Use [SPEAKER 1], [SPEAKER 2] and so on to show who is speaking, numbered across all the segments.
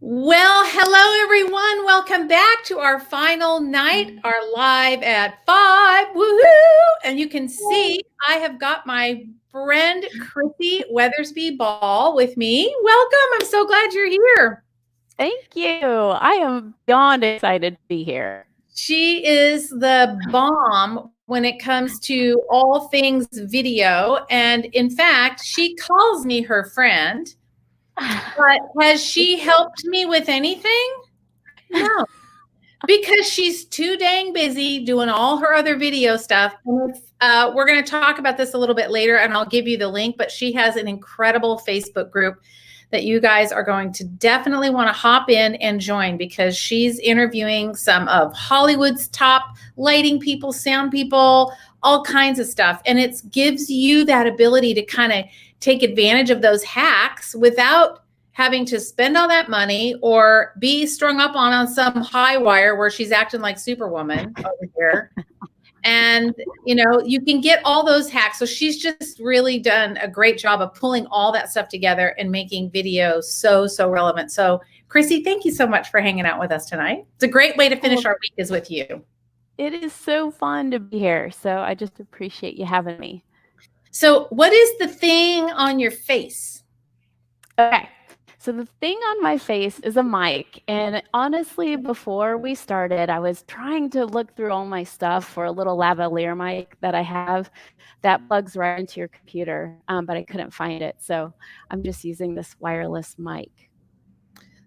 [SPEAKER 1] Well, hello everyone. Welcome back to our final night, our live at 5. Woohoo! And you can see I have got my friend Chrissy Weathersby Ball with me. Welcome. I'm so glad you're here.
[SPEAKER 2] Thank you. I am beyond excited to be here.
[SPEAKER 1] She is the bomb when it comes to all things video. And in fact, she calls me her friend. But has she helped me with anything? No. Because she's too dang busy doing all her other video stuff. We're going to talk about this a little bit later, and I'll give you the link, but she has an incredible Facebook group that you guys are going to definitely want to hop in and join, because she's interviewing some of Hollywood's top lighting people, sound people, all kinds of stuff. And it gives you that ability to kind of take advantage of those hacks without having to spend all that money or be strung up on some high wire where she's acting like Superwoman over here. And, you can get all those hacks. So she's just really done a great job of pulling all that stuff together and making video so relevant. So Chrissy, thank you so much for hanging out with us tonight. It's a great way to finish our week is with you.
[SPEAKER 2] It is so fun to be here. So I just appreciate you having me.
[SPEAKER 1] So what is the thing on your face?
[SPEAKER 2] Okay. So the thing on my face is a mic. And honestly, before we started, I was trying to look through all my stuff for a little lavalier mic that I have that plugs right into your computer, but I couldn't find it. So I'm just using this wireless mic.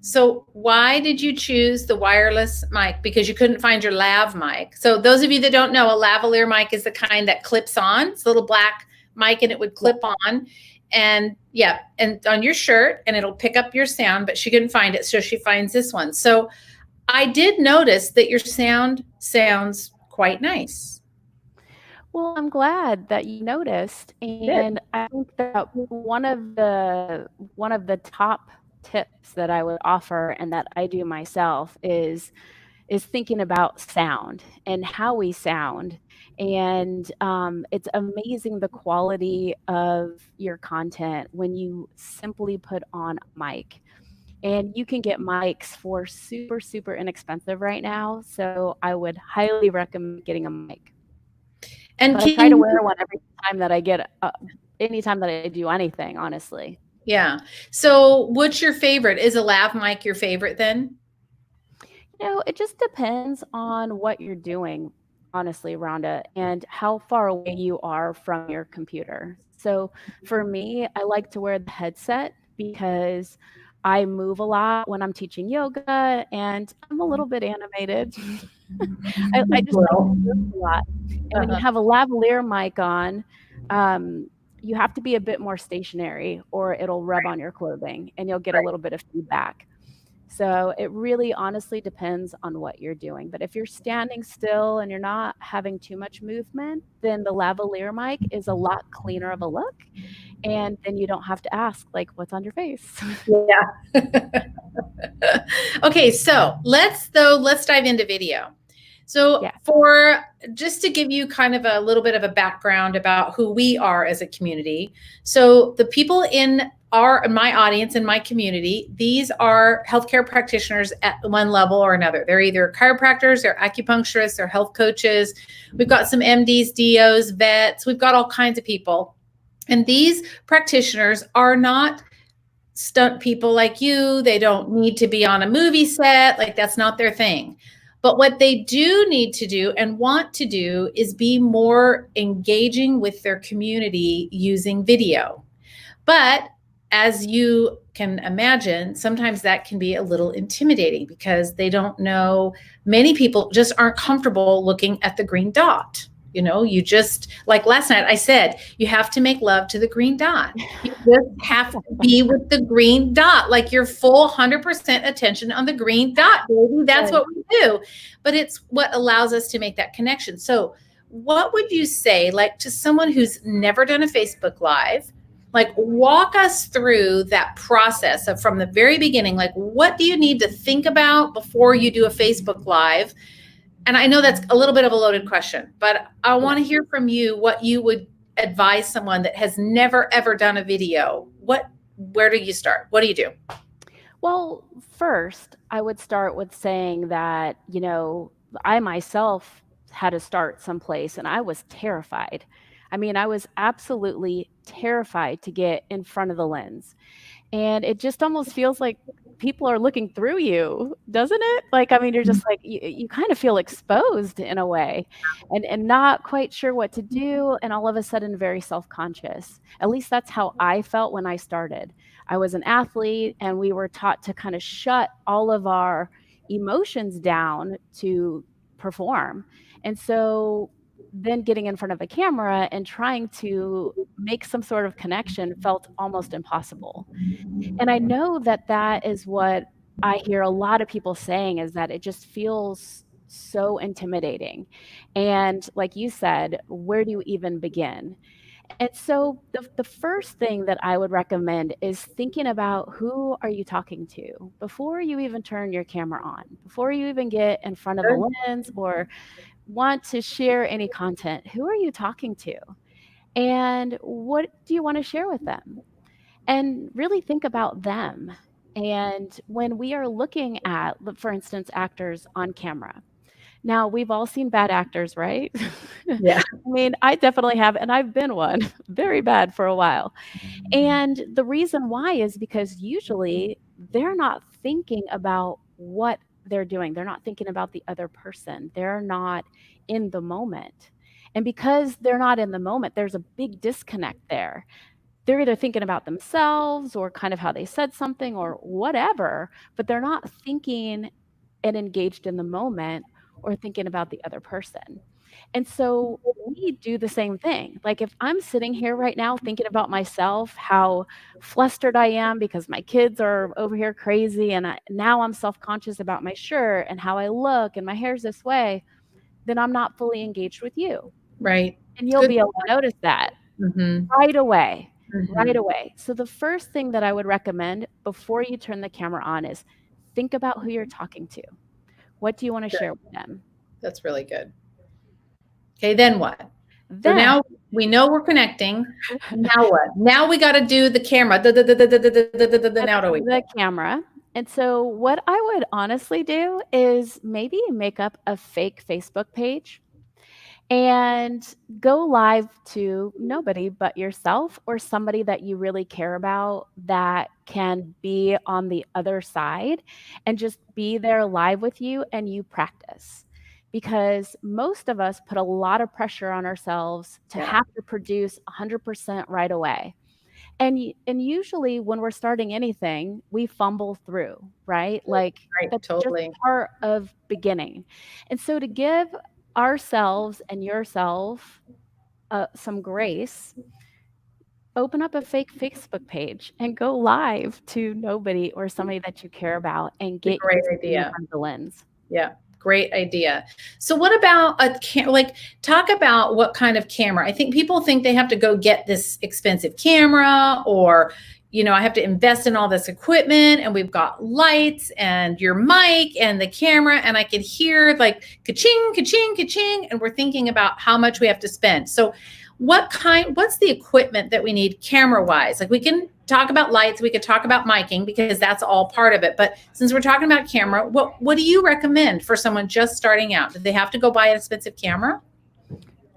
[SPEAKER 1] So why did you choose the wireless mic? Because you couldn't find your lav mic. So those of you that don't know, a lavalier mic is the kind that clips on. It's a little black mic and it would clip on. And on your shirt, and it'll pick up your sound, but she couldn't find it, so she finds this one. So I did notice that your sound sounds quite nice.
[SPEAKER 2] Well, I'm glad that you noticed. And I think that one of the top tips that I would offer and that I do myself is thinking about sound and how we sound. And it's amazing the quality of your content when you simply put on a mic. And you can get mics for super inexpensive right now. So I would highly recommend getting a mic. And I try to wear one every time that I get, anytime that I do anything, honestly.
[SPEAKER 1] Yeah. So what's your favorite? Is a lav mic your favorite then?
[SPEAKER 2] It just depends on what you're doing, honestly, Rhonda, and how far away you are from your computer. So for me, I like to wear the headset because I move a lot when I'm teaching yoga, and I'm a little bit animated. I just like to move a lot. And when you have a lavalier mic on, you have to be a bit more stationary or it'll rub on your clothing and you'll get a little bit of feedback. So it really honestly depends on what you're doing. But if you're standing still and you're not having too much movement, then the lavalier mic is a lot cleaner of a look. And then you don't have to ask, like, what's on your face?
[SPEAKER 1] Yeah. Okay, so let's dive into video. So just to give you kind of a little bit of a background about who we are as a community. So the people in my audience, in my community, these are healthcare practitioners at one level or another. They're either chiropractors, they're acupuncturists, they're health coaches. We've got some MDs, DOs, vets. We've got all kinds of people. And these practitioners are not stunt people like you. They don't need to be on a movie set. Like, that's not their thing. But what they do need to do and want to do is be more engaging with their community using video. But as you can imagine, sometimes that can be a little intimidating because they don't know. Many people just aren't comfortable looking at the green dot. You just, like last night I said, you have to make love to the green dot. You just have to be with the green dot, like your full 100% attention on the green dot, baby. That's what we do. But it's what allows us to make that connection. So what would you say, like, to someone who's never done a Facebook Live, like, walk us through that process of from the very beginning, like, what do you need to think about before you do a Facebook Live? And I know that's a little bit of a loaded question, but I want to hear from you what you would advise someone that has never, ever done a video. Where do you start? What do you do?
[SPEAKER 2] Well, first, I would start with saying that, I myself had to start someplace and I was terrified. I mean, I was absolutely terrified to get in front of the lens. And it just almost feels like people are looking through you, doesn't it? Like, I mean, you're just like you kind of feel exposed in a way and not quite sure what to do and all of a sudden very self-conscious. At least that's how I felt when I started. I was an athlete and we were taught to kind of shut all of our emotions down to perform. And so then getting in front of a camera and trying to make some sort of connection felt almost impossible. And I know that that is what I hear a lot of people saying is that it just feels so intimidating. And like you said, where do you even begin? And so the first thing that I would recommend is thinking about who are you talking to before you even turn your camera on, before you even get in front of the lens or want to share any content. Who are you talking to? And what do you want to share with them? And really think about them. And when we are looking at, for instance, actors on camera, now we've all seen bad actors, right?
[SPEAKER 1] Yeah.
[SPEAKER 2] I mean, I definitely have, and I've been one very bad for a while. And the reason why is because usually they're not thinking about what they're doing, they're not thinking about the other person, they're not in the moment. And because they're not in the moment, there's a big disconnect there. They're either thinking about themselves or kind of how they said something or whatever, but they're not thinking and engaged in the moment or thinking about the other person. And so we do the same thing. Like if I'm sitting here right now thinking about myself, how flustered I am because my kids are over here crazy and now I'm self-conscious about my shirt and how I look and my hair's this way, then I'm not fully engaged with you.
[SPEAKER 1] Right.
[SPEAKER 2] And you'll
[SPEAKER 1] Good.
[SPEAKER 2] be able to notice that
[SPEAKER 1] Mm-hmm.
[SPEAKER 2] right away. Right
[SPEAKER 1] Mm-hmm.
[SPEAKER 2] away. So the first thing that I would recommend before you turn the camera on is think about who you're talking to. What do you want to share with them?
[SPEAKER 1] That's really good. Okay, then what? So
[SPEAKER 2] Then
[SPEAKER 1] now we know we're connecting. Now what? Now we got to do the camera. Now do we?
[SPEAKER 2] the camera. And so what I would honestly do is maybe make up a fake Facebook page and go live to nobody but yourself or somebody that you really care about that can be on the other side and just be there live with you and you practice. Because most of us put a lot of pressure on ourselves to
[SPEAKER 1] Yeah.
[SPEAKER 2] have to produce 100% right away. And usually when we're starting anything, we fumble through, right? Like
[SPEAKER 1] Right.
[SPEAKER 2] that's just
[SPEAKER 1] Totally.
[SPEAKER 2] part of beginning. And so to give ourselves and yourself some grace, open up a fake Facebook page and go live to nobody or somebody that you care about and
[SPEAKER 1] It's a
[SPEAKER 2] get
[SPEAKER 1] great
[SPEAKER 2] used to being in
[SPEAKER 1] idea.
[SPEAKER 2] front of the lens.
[SPEAKER 1] Yeah. Great idea. So what about talk about what kind of camera? I think people think they have to go get this expensive camera or I have to invest in all this equipment and we've got lights and your mic and the camera and I can hear like ka-ching, ka-ching, ka-ching and we're thinking about how much we have to spend. So what's the equipment that we need camera wise? Like we can talk about lights, we could talk about miking because that's all part of it. But since we're talking about camera, what do you recommend for someone just starting out? Do they have to go buy an expensive camera?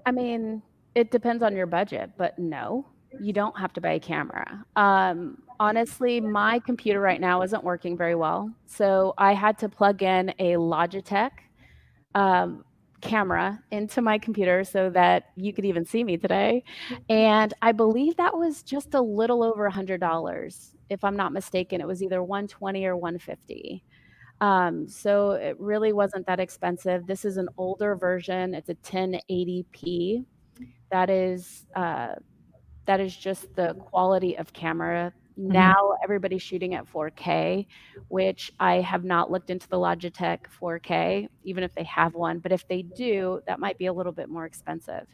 [SPEAKER 2] I mean, it depends on your budget, but no, you don't have to buy a camera. Honestly, my computer right now isn't working very well. So I had to plug in a Logitech camera into my computer so that you could even see me today. And I believe that was just a little over $100. If I'm not mistaken, it was either 120 or 150. So it really wasn't that expensive. This is an older version. It's a 1080p. That is just the quality of camera.
[SPEAKER 1] Mhm.
[SPEAKER 2] Now everybody's shooting at 4K, which I have not looked into the Logitech 4K, even if they have one. But if they do, that might be a little bit more expensive.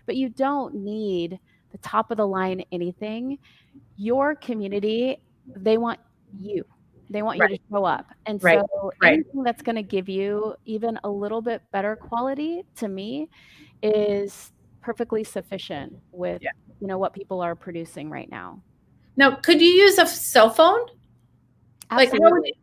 [SPEAKER 2] But you don't need the top of the line anything. Your community, they want you. They want you to
[SPEAKER 1] Right,
[SPEAKER 2] show up. And
[SPEAKER 1] right,
[SPEAKER 2] so
[SPEAKER 1] right.
[SPEAKER 2] anything that's going to give you even a little bit better quality to me is perfectly sufficient with
[SPEAKER 1] Yeah.
[SPEAKER 2] what people are producing right now.
[SPEAKER 1] Now, could you use a cell phone?
[SPEAKER 2] Absolutely.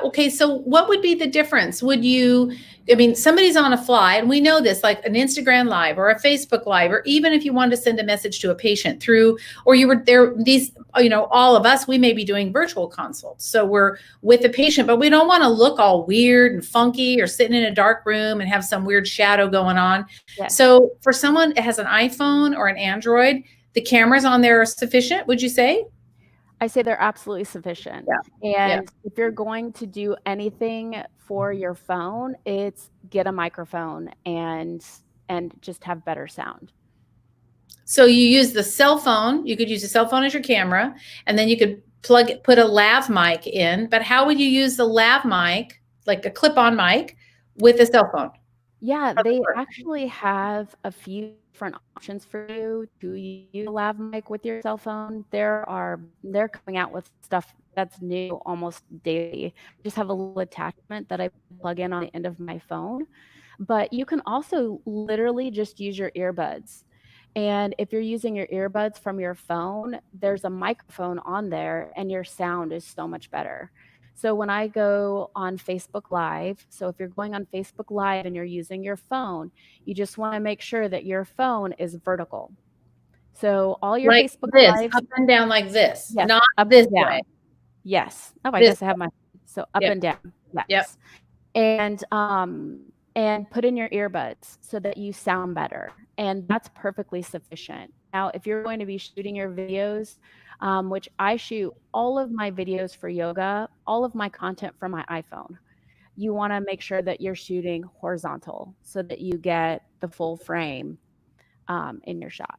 [SPEAKER 1] Okay, so what would be the difference? I mean, somebody's on a fly, and we know this, like an Instagram live or a Facebook live, or even if you wanted to send a message to a patient through, or you were there, all of us, we may be doing virtual consults. So we're with the patient, but we don't want to look all weird and funky or sitting in a dark room and have some weird shadow going on.
[SPEAKER 2] Yes.
[SPEAKER 1] So for someone that has an iPhone or an Android, the cameras on there are sufficient, would you say?
[SPEAKER 2] I say they're absolutely sufficient.
[SPEAKER 1] Yeah.
[SPEAKER 2] And if you're going to do anything for your phone, it's get a microphone and just have better sound.
[SPEAKER 1] So you use the cell phone. You could use a cell phone as your camera, and then you could put a lav mic in. But how would you use the lav mic, like a clip-on mic, with a cell phone?
[SPEAKER 2] Yeah, they actually have a few different options for you to use a lav mic with your cell phone. They're coming out with stuff that's new almost daily. I just have a little attachment that I plug in on the end of my phone. But you can also literally just use your earbuds. And if you're using your earbuds from your phone, there's a microphone on there and your sound is so much better. So when I go on Facebook Live, so if you're going on Facebook Live and you're using your phone, you just want to make sure that your phone is vertical. So all your
[SPEAKER 1] like
[SPEAKER 2] Facebook
[SPEAKER 1] this,
[SPEAKER 2] Lives,
[SPEAKER 1] up and down like this,
[SPEAKER 2] yes,
[SPEAKER 1] not
[SPEAKER 2] up
[SPEAKER 1] this
[SPEAKER 2] and down.
[SPEAKER 1] way.
[SPEAKER 2] Yes. Oh, I guess I have my, so up and down. Yes.
[SPEAKER 1] Yep.
[SPEAKER 2] And put in your earbuds so that you sound better. And that's perfectly sufficient. Now, if you're going to be shooting your videos, which I shoot all of my videos for yoga, all of my content from my iPhone, you want to make sure that you're shooting horizontal so that you get the full frame in your shot.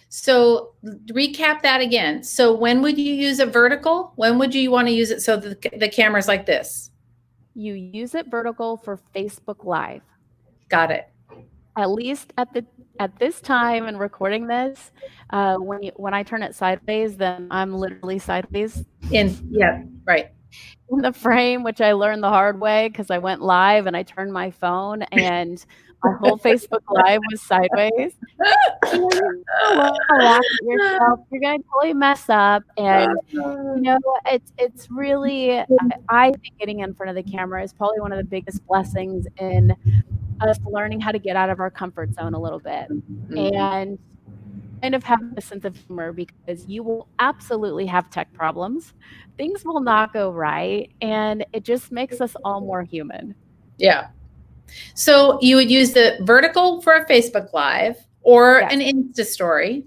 [SPEAKER 1] So recap that again. So when would you use it vertical? When would you want to use it so the camera's like this?
[SPEAKER 2] You use it vertical for Facebook Live.
[SPEAKER 1] Got it.
[SPEAKER 2] At least at this time and recording this, when I turn it sideways, then I'm literally sideways.
[SPEAKER 1] Right.
[SPEAKER 2] In the frame, which I learned the hard way because I went live and I turned my phone and my whole Facebook Live was sideways. You laugh at yourself. You're going to totally mess up. And, it's really, I think getting in front of the camera is probably one of the biggest blessings in us learning how to get out of our comfort zone a little bit. And kind of having a sense of humor, because you will absolutely have tech problems. Things will not go right, and it just makes us all more human.
[SPEAKER 1] Yeah. So you would use the vertical for a Facebook Live or an Insta story,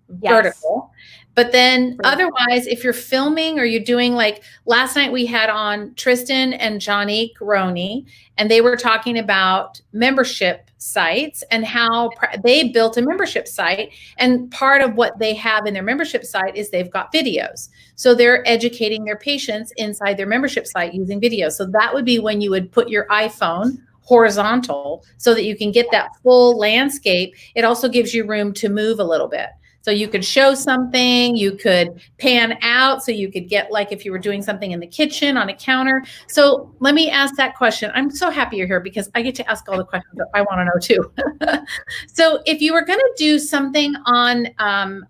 [SPEAKER 1] vertical. But then otherwise, if you're filming or you're doing, like last night we had on Tristan and Johnny Roney, and they were talking about membership sites and how they built a membership site. And part of what they have in their membership site is they've got videos. So they're educating their patients inside their membership site using videos. So that would be when you would put your iPhone horizontal so that you can get that full landscape. It also gives you room to move a little bit. So you could show something, you could pan out, so you could get, like if you were doing something in the kitchen on a counter. So let me ask that question. I'm so happy you're here because I get to ask all the questions that I want to know too. So if you were going to do something on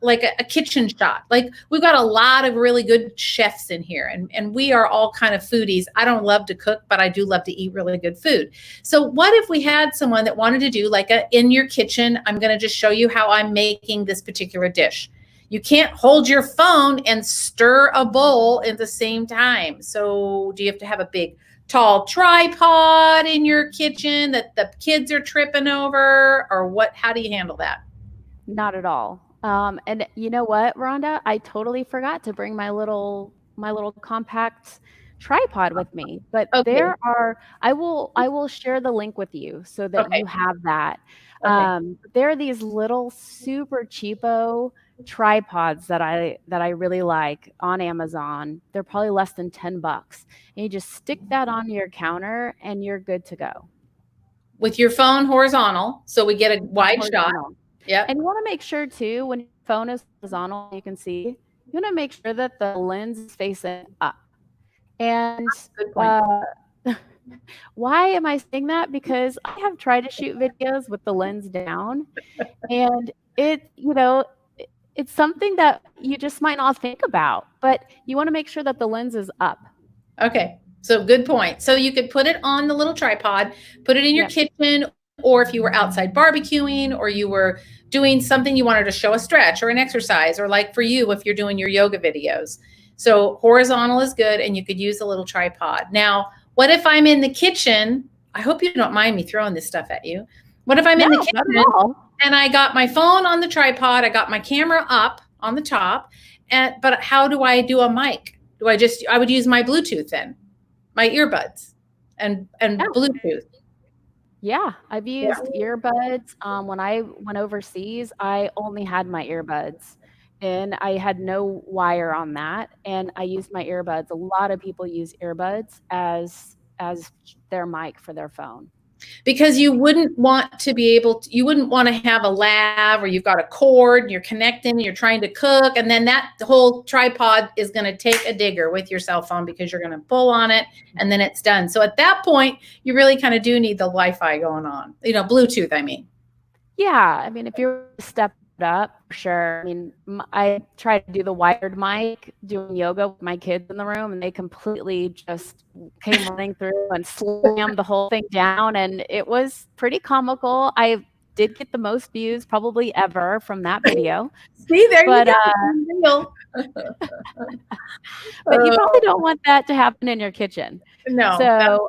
[SPEAKER 1] like a kitchen shot, like we've got a lot of really good chefs in here, and we are all kind of foodies. I don't love to cook, but I do love to eat really good food. So what if we had someone that wanted to do like in your kitchen, I'm going to just show you how I'm making this particular dish. You can't hold your phone and stir a bowl at the same time. So do you have to have a big tall tripod in your kitchen that the kids are tripping over, or what? How do you handle that?
[SPEAKER 2] Not at all. And you know what, Rhonda? I totally forgot to bring my little compact tripod with me. But
[SPEAKER 1] Okay.
[SPEAKER 2] I will share the link with you so that you have that.
[SPEAKER 1] Okay.
[SPEAKER 2] There are these little super cheapo tripods that I really like on Amazon. They're probably less than $10. And you just stick that on your counter and you're good to go.
[SPEAKER 1] With your phone horizontal, so we get a wide shot. Yeah.
[SPEAKER 2] And you want to make sure too, when your phone is horizontal, you can see, you want to make sure that the lens is facing up. And
[SPEAKER 1] good point.
[SPEAKER 2] Why am I saying that? Because I have tried to shoot videos with the lens down, and it's something that you just might not think about, but you want to make sure that the lens is up.
[SPEAKER 1] Okay. So good point. So you could put it on the little tripod, put it in your kitchen, or if you were outside barbecuing or you were doing something you wanted to show a stretch or an exercise, or like for you, if you're doing your yoga videos. So horizontal is good and you could use a little tripod. Now, what if I'm in the kitchen? I hope you don't mind me throwing this stuff at you. What if I'm in the
[SPEAKER 2] not
[SPEAKER 1] kitchen
[SPEAKER 2] at all.
[SPEAKER 1] and I got my phone on the tripod, I got my camera up on the top, but how do I do a mic? I would use my Bluetooth then, my earbuds and Bluetooth.
[SPEAKER 2] Yeah, I've used earbuds. When I went overseas, I only had my earbuds and I had no wire on that. And I used my earbuds. A lot of people use earbuds as their mic for their phone.
[SPEAKER 1] Because you wouldn't want to you wouldn't want to have a lav or you've got a cord and you're connecting and you're trying to cook. And then that whole tripod is going to take a digger with your cell phone because you're going to pull on it and then it's done. So at that point, you really kind of do need the Wi-Fi going on, Bluetooth, I mean.
[SPEAKER 2] Yeah. I mean, if you're step up, sure. I mean, I tried to do the wired mic doing yoga with my kids in the room, and they completely just came running through and slammed the whole thing down, and it was pretty comical. I did get the most views probably ever from that video.
[SPEAKER 1] See, there you go.
[SPEAKER 2] But you probably don't want that to happen in your kitchen.
[SPEAKER 1] No.
[SPEAKER 2] So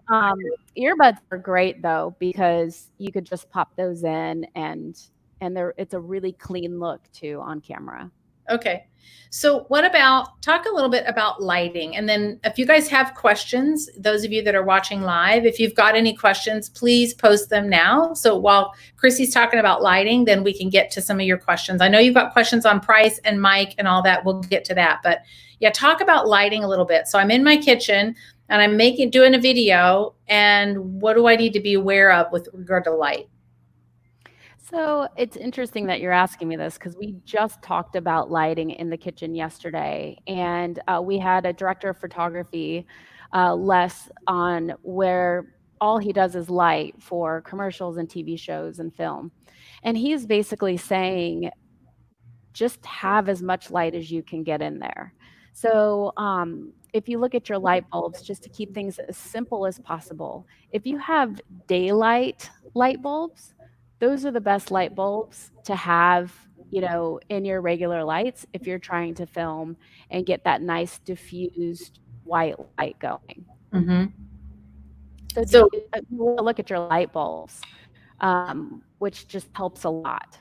[SPEAKER 2] earbuds are great though, because you could just pop those in and it's a really clean look too on camera.
[SPEAKER 1] Okay. So talk a little bit about lighting. And then if you guys have questions, those of you that are watching live, if you've got any questions, please post them now. So while Chrissy's talking about lighting, then we can get to some of your questions. I know you've got questions on price and mic and all that. We'll get to that. But yeah, talk about lighting a little bit. So I'm in my kitchen and I'm doing a video. And what do I need to be aware of with regard to light?
[SPEAKER 2] So it's interesting that you're asking me this, because we just talked about lighting in the kitchen yesterday, and we had a director of photography, Les, on, where all he does is light for commercials and TV shows and film. And he's basically saying, just have as much light as you can get in there. So if you look at your light bulbs, just to keep things as simple as possible, if you have daylight light bulbs, those are the best light bulbs to have, in your regular lights if you're trying to film and get that nice diffused white light going.
[SPEAKER 1] Mm-hmm.
[SPEAKER 2] So look at your light bulbs, which just helps a lot.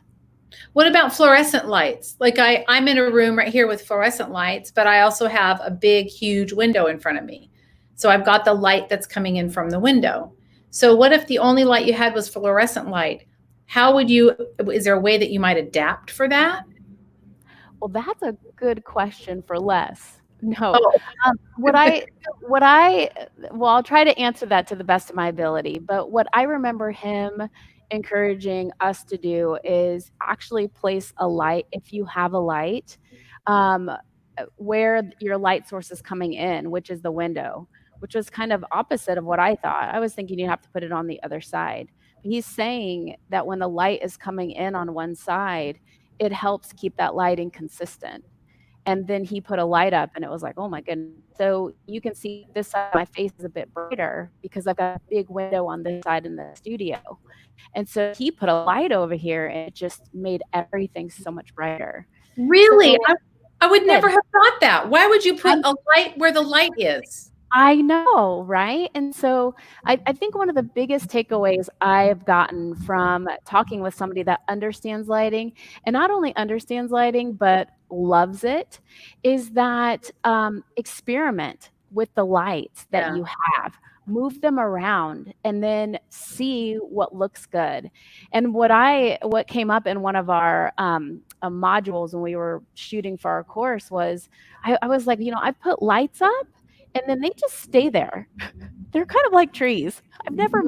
[SPEAKER 1] What about fluorescent lights? Like I'm in a room right here with fluorescent lights, but I also have a big, huge window in front of me. So I've got the light that's coming in from the window. So what if the only light you had was fluorescent light? Is there a way that you might adapt for that?
[SPEAKER 2] Well, that's a good question for Les. No. I'll try to answer that to the best of my ability. But what I remember him encouraging us to do is actually place a light, if you have a light, where your light source is coming in, which is the window, which was kind of opposite of what I thought. I was thinking you'd have to put it on the other side. He's saying that when the light is coming in on one side, it helps keep that lighting consistent. And then he put a light up and it was like, oh my goodness. So you can see this side of my face is a bit brighter because I've got a big window on this side in the studio. And so he put a light over here and it just made everything so much brighter.
[SPEAKER 1] Really? So, I would never have thought that. Why would you put a light where the light is?
[SPEAKER 2] I know, right? And so I think one of the biggest takeaways I've gotten from talking with somebody that understands lighting, and not only understands lighting, but loves it, is that experiment with the lights that you have. Move them around and then see what looks good. And what came up in one of our modules when we were shooting for our course was, I was like, I put lights up and then they just stay there. They're kind of like trees. I've never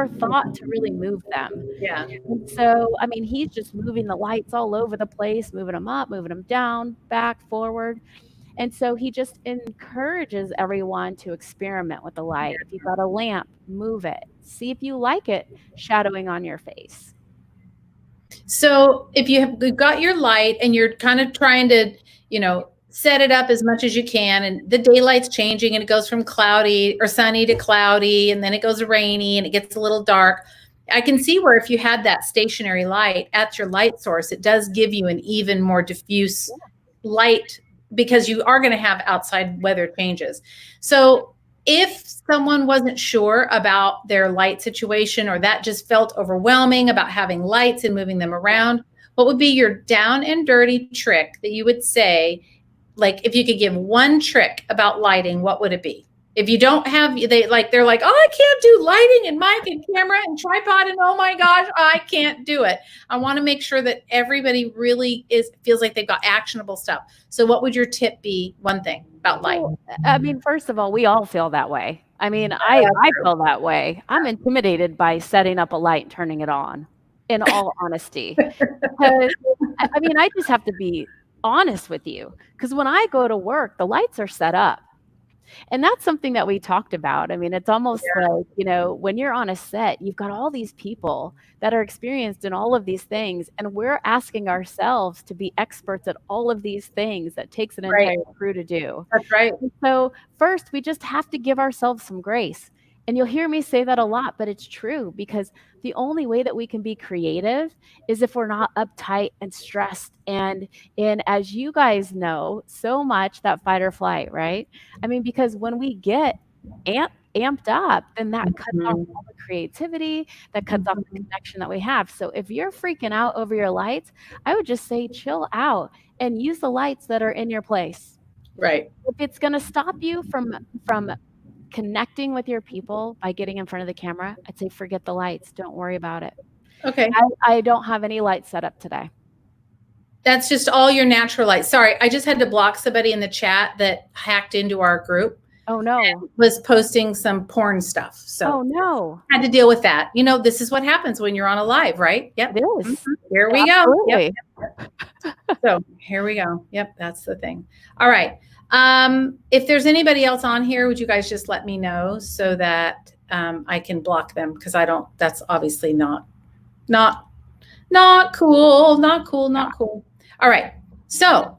[SPEAKER 2] thought to really move them.
[SPEAKER 1] Yeah.
[SPEAKER 2] And so, I mean, he's just moving the lights all over the place, moving them up, moving them down, back, forward. And so he just encourages everyone to experiment with the light. If you've got a lamp, move it. See if you like it shadowing on your face.
[SPEAKER 1] So if you've got your light and you're kind of trying to, set it up as much as you can, and the daylight's changing and it goes from cloudy or sunny to cloudy, and then it goes rainy and it gets a little dark. I can see where if you had that stationary light at your light source, it does give you an even more diffuse light, because you are going to have outside weather changes. So if someone wasn't sure about their light situation, or that just felt overwhelming about having lights and moving them around, what would be your down and dirty trick that you would say? Like, if you could give one trick about lighting, what would it be? If you don't have, they're like, oh, I can't do lighting and mic and camera and tripod, and oh my gosh, I can't do it. I want to make sure that everybody really feels like they've got actionable stuff. So what would your tip be? One thing about light.
[SPEAKER 2] Well, I mean, first of all, we all feel that way. I mean, I feel that way. I'm intimidated by setting up a light and turning it on, in all honesty. Because, I mean, I just have to be honest with you, because when I go to work, the lights are set up. And that's something that we talked about. I mean, it's almost like, when you're on a set, you've got all these people that are experienced in all of these things, and we're asking ourselves to be experts at all of these things that takes an entire crew to do.
[SPEAKER 1] That's right.
[SPEAKER 2] And so first, we just have to give ourselves some grace. And you'll hear me say that a lot, but it's true, because the only way that we can be creative is if we're not uptight and stressed and in, as you guys know, so much that fight or flight, right? I mean, because when we get amped up, then that cuts off all the creativity, that cuts off the connection that we have. So if you're freaking out over your lights, I would just say chill out and use the lights that are in your place.
[SPEAKER 1] Right.
[SPEAKER 2] If it's going to stop you from connecting with your people by getting in front of the camera, I'd say forget the lights. Don't worry about it.
[SPEAKER 1] Okay.
[SPEAKER 2] I don't have any lights set up today.
[SPEAKER 1] That's just all your natural light. Sorry, I just had to block somebody in the chat that hacked into our group.
[SPEAKER 2] Oh no.
[SPEAKER 1] Was posting some porn stuff. So
[SPEAKER 2] oh no.
[SPEAKER 1] I had to deal with that. This is what happens when you're on a live, right? Yep.
[SPEAKER 2] It is.
[SPEAKER 1] Here we go. Yep. So here we go. Yep, that's the thing. All right. If there's anybody else on here, would you guys just let me know so that I can block them? Because that's obviously not cool. Not cool. All right. So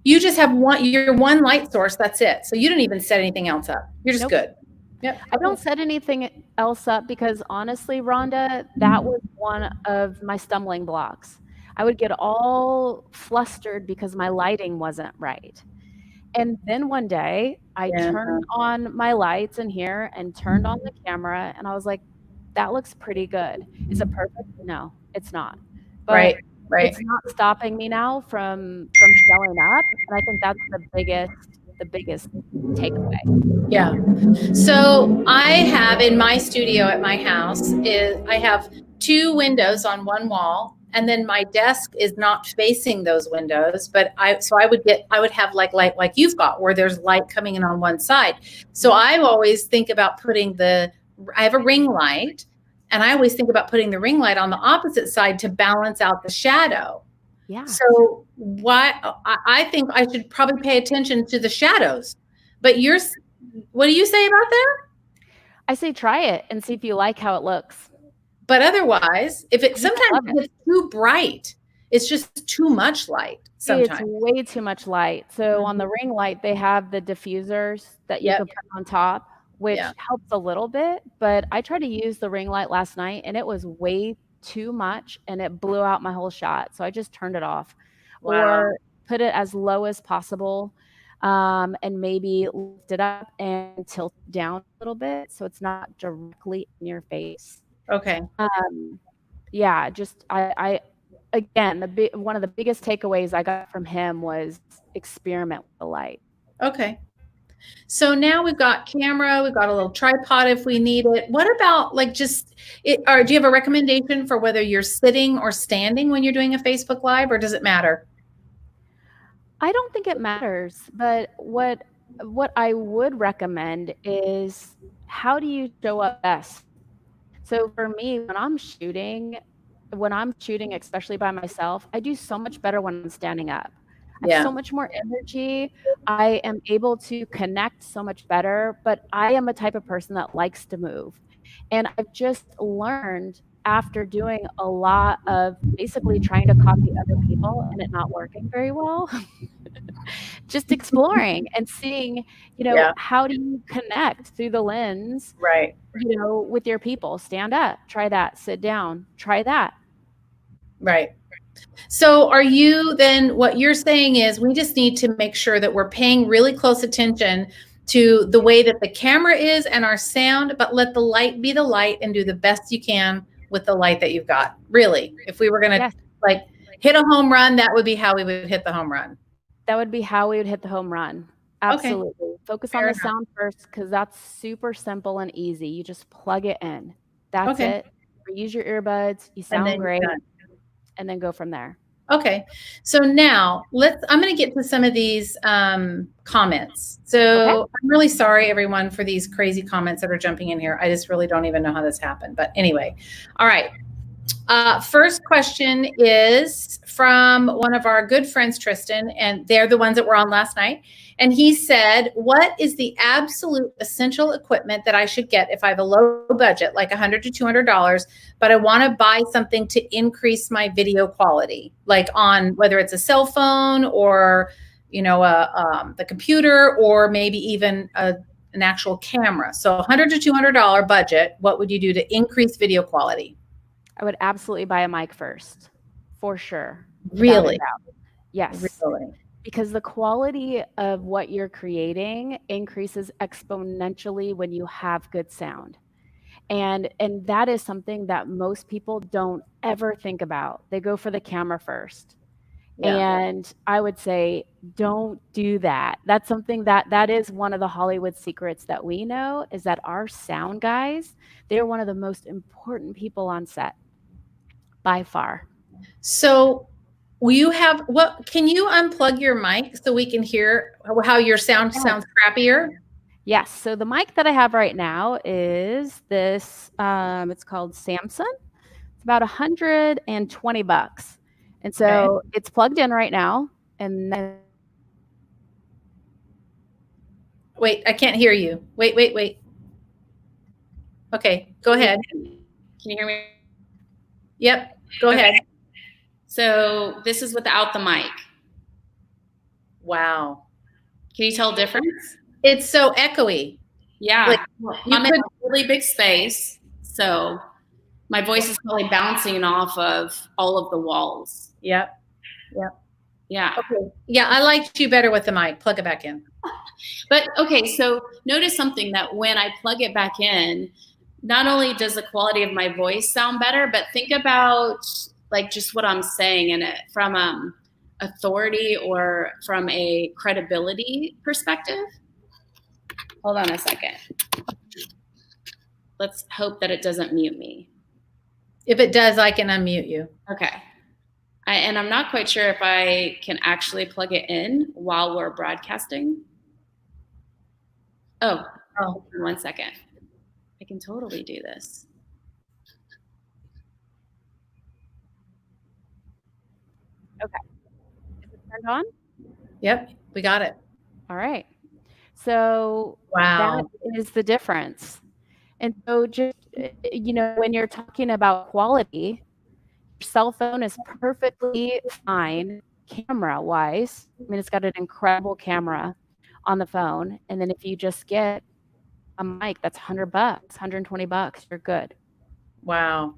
[SPEAKER 1] you just have your one light source. That's it. So you don't even set anything else up. You're just good. Yep.
[SPEAKER 2] I don't set anything else up because honestly, Rhonda, that was one of my stumbling blocks. I would get all flustered because my lighting wasn't right. And then one day I turned on my lights in here and turned on the camera, and I was like, that looks pretty good. Is it perfect? No, it's not. But
[SPEAKER 1] right.
[SPEAKER 2] It's not stopping me now from showing up. And I think that's the biggest takeaway.
[SPEAKER 1] Yeah. So I have in my studio at my house I have 2 windows on one wall, and then my desk is not facing those windows, but I would have like light like you've got, where there's light coming in on one side. So I always think about I have a ring light, and I always think about putting the ring light on the opposite side to balance out the shadow.
[SPEAKER 2] Yeah.
[SPEAKER 1] So I think I should probably pay attention to the shadows. But what do you say about that?
[SPEAKER 2] I say try it and see if you like how it looks.
[SPEAKER 1] But otherwise, sometimes it's too bright, it's just too much light. Sometimes
[SPEAKER 2] it's way too much light. So on the ring light, they have the diffusers that you can put on top, which helps a little bit. But I tried to use the ring light last night, and it was way too much, and it blew out my whole shot. So I just turned it off, or put it as low as possible, and maybe lift it up and tilt it down a little bit so it's not directly in your face.
[SPEAKER 1] Okay.
[SPEAKER 2] Yeah, just I again, one of the biggest takeaways I got from him was experiment with the light.
[SPEAKER 1] Okay. So now we've got camera, we've got a little tripod if we need it. What about or do you have a recommendation for whether you're sitting or standing when you're doing a Facebook Live, or does it matter?
[SPEAKER 2] I don't think it matters, but what I would recommend is, how do you show up best? So for me, when I'm shooting, especially by myself, I do so much better when I'm standing up. I have so much more energy. I am able to connect so much better, but I am a type of person that likes to move. And I've just learned after doing a lot of basically trying to copy other people and it not working very well, just exploring and seeing,
[SPEAKER 1] Yeah.
[SPEAKER 2] how do you connect through the lens,
[SPEAKER 1] Right.
[SPEAKER 2] with your people? Stand up, try that, sit down, try that.
[SPEAKER 1] Right. So are you then, what you're saying is we just need to make sure that we're paying really close attention to the way that the camera is and our sound, but let the light be the light and do the best you can with the light that you've got. Really, if we were going to like hit a home run, that would be how we would hit the home run.
[SPEAKER 2] That would be how we would hit the home run. Absolutely. Okay. Focus on the sound first, because that's super simple and easy. You just plug it in. That's it. Use your earbuds. You sound great. And then go from there.
[SPEAKER 1] Okay. So now I'm going to get to some of these comments. So I'm really sorry, everyone, for these crazy comments that are jumping in here. I just really don't even know how this happened. But anyway, all right. First question is from one of our good friends, Tristan, and they're the ones that were on last night. And he said, what is the absolute essential equipment that I should get if I have a low budget, like $100 to $200, but I want to buy something to increase my video quality, like on whether it's a cell phone or, the computer, or maybe even an actual camera. So $100 to $200 budget, what would you do to increase video quality?
[SPEAKER 2] I would absolutely buy a mic first, for sure.
[SPEAKER 1] Really?
[SPEAKER 2] Yes.
[SPEAKER 1] Really?
[SPEAKER 2] Because the quality of what you're creating increases exponentially when you have good sound. And that is something that most people don't ever think about. They go for the camera first. Yeah. And I would say, don't do that. That's something that is one of the Hollywood secrets that we know, is that our sound guys, they're one of the most important people on set. By far.
[SPEAKER 1] So can you unplug your mic so we can hear how your sound sounds crappier?
[SPEAKER 2] Yes. So the mic that I have right now is this, it's called Samson. It's about $120. And so it's plugged in right now. And then.
[SPEAKER 1] Wait, I can't hear you. Wait. Okay, go ahead.
[SPEAKER 3] Can you hear me?
[SPEAKER 1] Yep, go ahead.
[SPEAKER 3] So this is without the mic.
[SPEAKER 1] Wow.
[SPEAKER 3] Can you tell the difference?
[SPEAKER 1] It's so echoey.
[SPEAKER 3] Yeah. I'm in a really big space, so my voice is probably bouncing off of all of the walls.
[SPEAKER 1] Yep.
[SPEAKER 3] Yeah.
[SPEAKER 1] Okay. Yeah, I liked you better with the mic. Plug it back in.
[SPEAKER 3] But okay, so notice something, that when I plug it back in, not only does the quality of my voice sound better, but think about like just what I'm saying in it from authority or from a credibility perspective. Hold on a second. Let's hope that it doesn't mute me.
[SPEAKER 1] If it does, I can unmute you.
[SPEAKER 3] Okay. And I'm not quite sure if I can actually plug it in while we're broadcasting. Oh, 1 second. I can totally do this.
[SPEAKER 2] Okay. Is it turned on?
[SPEAKER 1] Yep, we got it.
[SPEAKER 2] All right. So that is the difference. And so just, when you're talking about quality, your cell phone is perfectly fine camera-wise. I mean, it's got an incredible camera on the phone. And then if you just get a mic that's $100, $120, you're good.
[SPEAKER 1] Wow.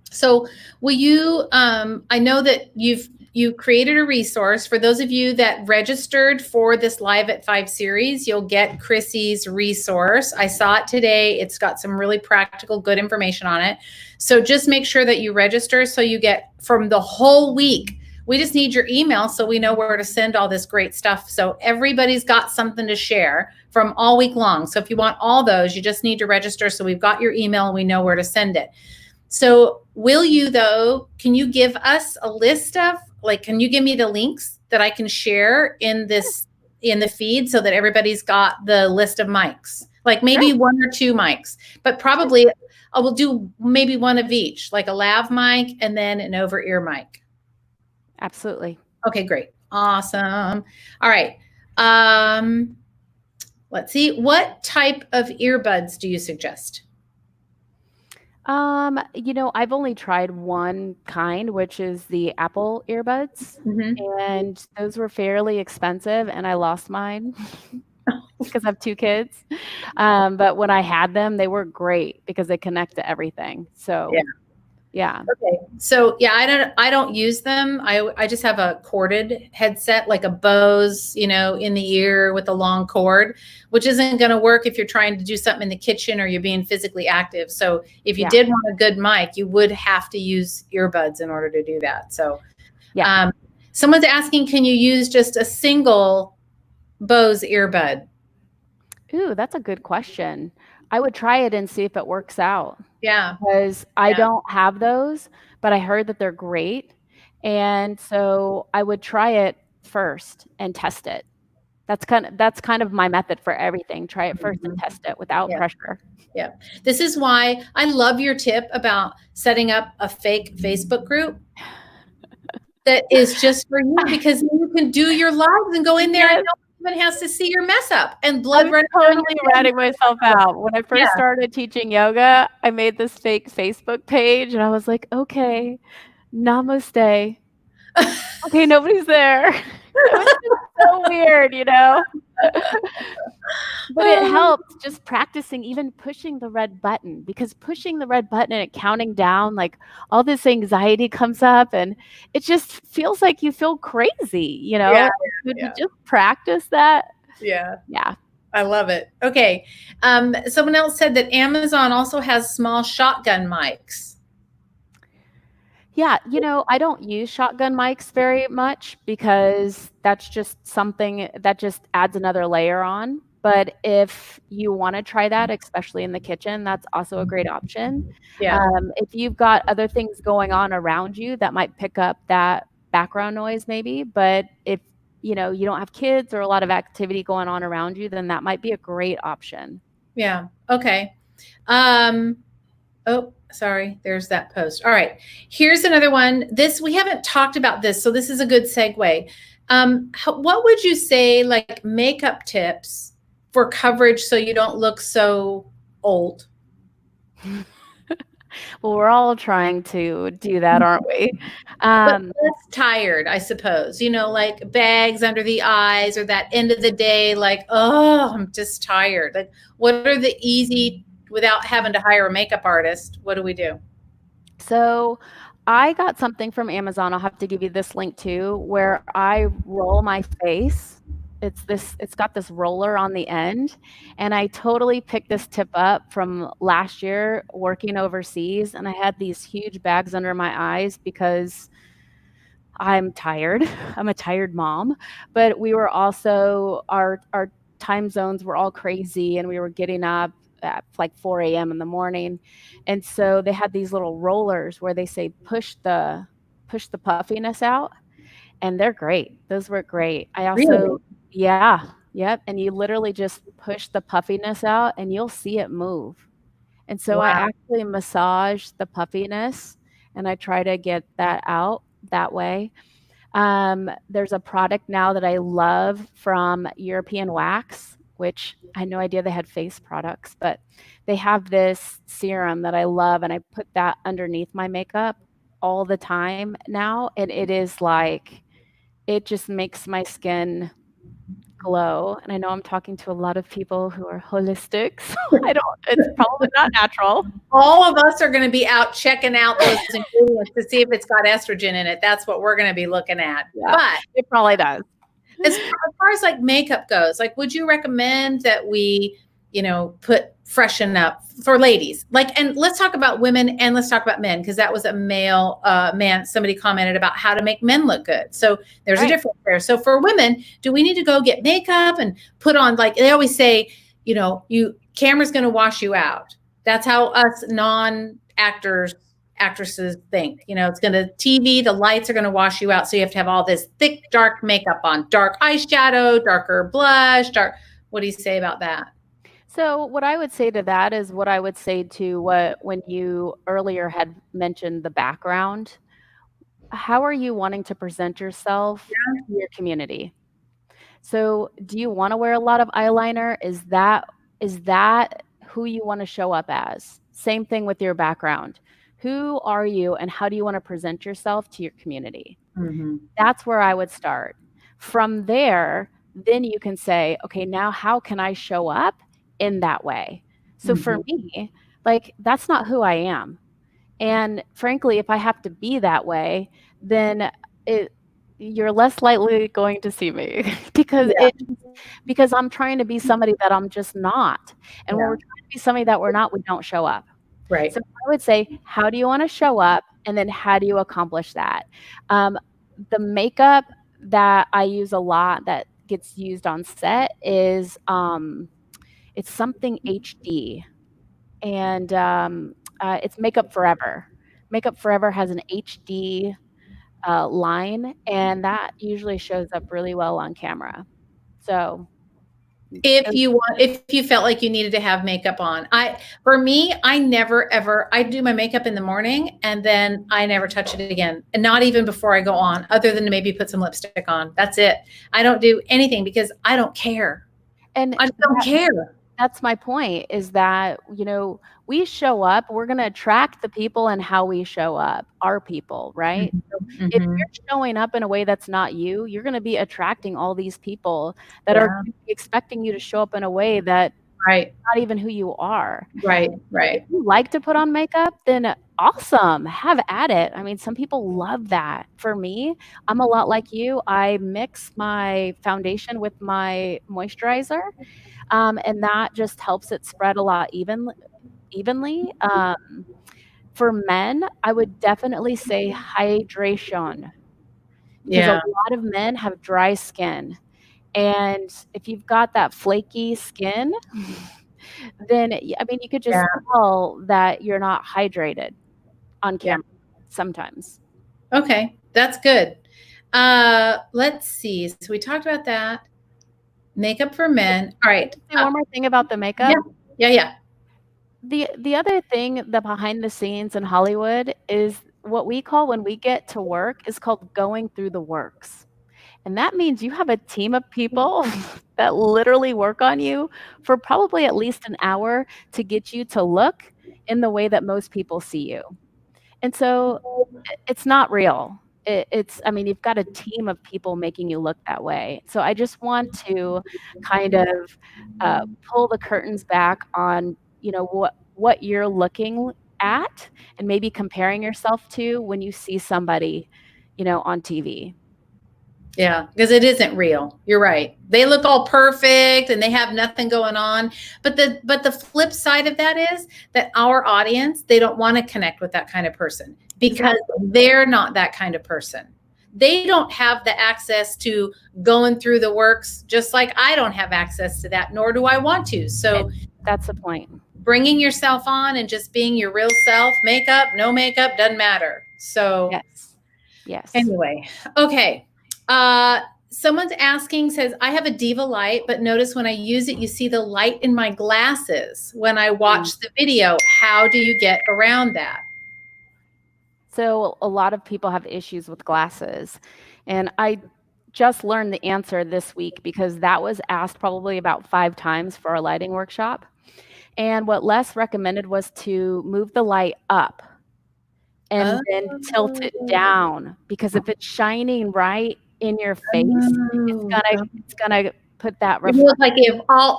[SPEAKER 1] So will you, I know that you created a resource for those of you that registered for this Live at 5 series. You'll get Chrissy's resource. I saw it today. It's got some really practical, good information on it. So just make sure that you register so you get from the whole week. We just need your email so we know where to send all this great stuff. So everybody's got something to share from all week long. So if you want all those, you just need to register. So we've got your email and we know where to send it. So will you though, can you give us a list of, can you give me the links that I can share in the feed so that everybody's got the list of mics, like maybe 1 or 2 mics, but probably I will do maybe one of each, like a lav mic and then an over ear mic.
[SPEAKER 2] Absolutely.
[SPEAKER 1] Okay, great. Awesome. All right. Let's see. What type of earbuds do you suggest?
[SPEAKER 2] I've only tried one kind, which is the Apple earbuds, and those were fairly expensive, and I lost mine because I have 2 kids. But when I had them, they were great because they connect to everything. So yeah.
[SPEAKER 1] Okay. So yeah, I don't use them. I just have a corded headset, like a Bose, in the ear with a long cord, which isn't going to work if you're trying to do something in the kitchen or you're being physically active. So if you did want a good mic, you would have to use earbuds in order to do that. So someone's asking, can you use just a single Bose earbud?
[SPEAKER 2] Ooh, that's a good question. I would try it and see if it works out.
[SPEAKER 1] Yeah.
[SPEAKER 2] Because I don't have those, but I heard that they're great. And so I would try it first and test it. That's kind of my method for everything. Try it first and test it without pressure.
[SPEAKER 1] Yeah. This is why I love your tip about setting up a fake Facebook group that is just for you, because you can do your lives and go in there and no one has to see your mess up and blood
[SPEAKER 2] running. Totally ratting myself out. When I first started teaching yoga, I made this fake Facebook page and I was like, okay, namaste. Okay, nobody's there. It was just so weird, But it helped just practicing, even pushing the red button, because pushing the red button and counting down, like all this anxiety comes up and it just feels like you feel crazy, just practice that.
[SPEAKER 1] Yeah.
[SPEAKER 2] Yeah.
[SPEAKER 1] I love it. Okay. Someone else said that Amazon also has small shotgun mics.
[SPEAKER 2] Yeah, I don't use shotgun mics very much because that's just something that just adds another layer on. But if you want to try that, especially in the kitchen, that's also a great option.
[SPEAKER 1] Yeah.
[SPEAKER 2] If you've got other things going on around you that might pick up that background noise maybe, but if you don't have kids or a lot of activity going on around you, then that might be a great option.
[SPEAKER 1] Yeah. Okay. Oh, sorry. There's that post. All right. Here's another one. We haven't talked about this, so this is a good segue. What would you say, like makeup tips for coverage so you don't look so old?
[SPEAKER 2] Well, we're all trying to do that, aren't we?
[SPEAKER 1] But less tired, I suppose. Like bags under the eyes, or that end of the day, like, oh, I'm just tired. Like, what are the easy, without having to hire a makeup artist, what do we do?
[SPEAKER 2] So I got something from Amazon. I'll have to give you this link too, where I roll my face. It's got this roller on the end, and I totally picked this tip up from last year working overseas, and I had these huge bags under my eyes because I'm tired. I'm a tired mom, but we were also our time zones were all crazy, and we were getting up at like 4 a.m. in the morning. And so they had these little rollers where they say push the puffiness out, and they're great. Those were great. I also
[SPEAKER 1] Really?
[SPEAKER 2] Yep. And you literally just push the puffiness out and you'll see it move. And so
[SPEAKER 1] Wow.
[SPEAKER 2] I actually massage the puffiness and I try to get that out that way. There's a product now that I love from European Wax, which I had no idea they had face products, but they have this serum that I love, and I put that underneath my makeup all the time now, and it is like, it just makes my skin glow. And I know I'm talking to a lot of people who are holistic, so it's probably not natural.
[SPEAKER 1] All of us are going to be out checking out those ingredients to see if it's got estrogen in it. That's what we're going to be looking at.
[SPEAKER 2] Yeah,
[SPEAKER 1] but
[SPEAKER 2] it probably does.
[SPEAKER 1] As far as like makeup goes, like, would you recommend that we, put freshen up for ladies? Like, and let's talk about women and let's talk about men, because that was a male man. Somebody commented about how to make men look good. So there's a difference there. So for women, do we need to go get makeup and put on, like they always say, camera's going to wash you out. That's how us actresses think, it's going to TV, the lights are going to wash you out. So you have to have all this thick, dark makeup on, dark eyeshadow, darker blush, what do you say about that?
[SPEAKER 2] So what I would say to that is what I would say to when you earlier had mentioned the background. How are you wanting to present yourself to your community? So do you want to wear a lot of eyeliner? Is that who you want to show up as? Same thing with your background. Who are you and how do you want to present yourself to your community?
[SPEAKER 1] Mm-hmm.
[SPEAKER 2] That's where I would start. From there, then you can say, okay, now how can I show up in that way? So for me, like, that's not who I am. And frankly, if I have to be that way, then you're less likely going to see me because I'm trying to be somebody that I'm just not. And when we're trying to be somebody that we're not, we don't show up.
[SPEAKER 1] Right.
[SPEAKER 2] So I would say, how do you want to show up? And then how do you accomplish that? The makeup that I use a lot that gets used on set is it's something HD. And it's Makeup Forever. Makeup Forever has an HD line, and that usually shows up really well on camera. So
[SPEAKER 1] if you felt like you needed to have makeup on, for me, I never ever, I do my makeup in the morning and then I never touch it again. And not even before I go on, other than to maybe put some lipstick on. That's it. I don't do anything because I don't care.
[SPEAKER 2] And
[SPEAKER 1] I just don't care.
[SPEAKER 2] That's my point, is that, we show up, we're going to attract the people and how we show up, our people, right? So if you're showing up in a way that's not you, you're going to be attracting all these people that are expecting you to show up in a way that not even who you are.
[SPEAKER 1] Right.
[SPEAKER 2] If you like to put on makeup, then awesome, have at it. I mean, some people love that. For me, I'm a lot like you. I mix my foundation with my moisturizer. And that just helps it spread a lot evenly. For men, I would definitely say hydration, because a lot of men have dry skin. And if you've got that flaky skin, then, I mean, you could just tell that you're not hydrated on camera sometimes.
[SPEAKER 1] Okay, that's good. Let's see. So we talked about that. Makeup for men. All right.
[SPEAKER 2] One more thing about the makeup.
[SPEAKER 1] Yeah.
[SPEAKER 2] The other thing, the behind the scenes in Hollywood, is what we call, when we get to work, is called going through the works. And that means you have a team of people that literally work on you for probably at least an hour to get you to look in the way that most people see you. And so it's not real. I mean, you've got a team of people making you look that way. So I just want to kind of pull the curtains back on, what you're looking at and maybe comparing yourself to when you see somebody, on TV.
[SPEAKER 1] Yeah, because it isn't real. You're right. They look all perfect and they have nothing going on. But the flip side of that is that our audience, they don't want to connect with that kind of person because they're not that kind of person. They don't have the access to going through the works, just like I don't have access to that, nor do I want to. So
[SPEAKER 2] that's the point. Bringing
[SPEAKER 1] yourself on and just being your real self, makeup, no makeup, doesn't matter. So
[SPEAKER 2] yes.
[SPEAKER 1] Anyway, okay. Someone's asking, says, I have a Diva light, but notice when I use it, you see the light in my glasses when I watch the video. How do you get around that?
[SPEAKER 2] So a lot of people have issues with glasses, and I just learned the answer this week because that was asked probably about 5 times for our lighting workshop. And what Les recommended was to move the light up and then tilt it down, because if it's shining right in your face, it's gonna put that
[SPEAKER 1] reflection. You look like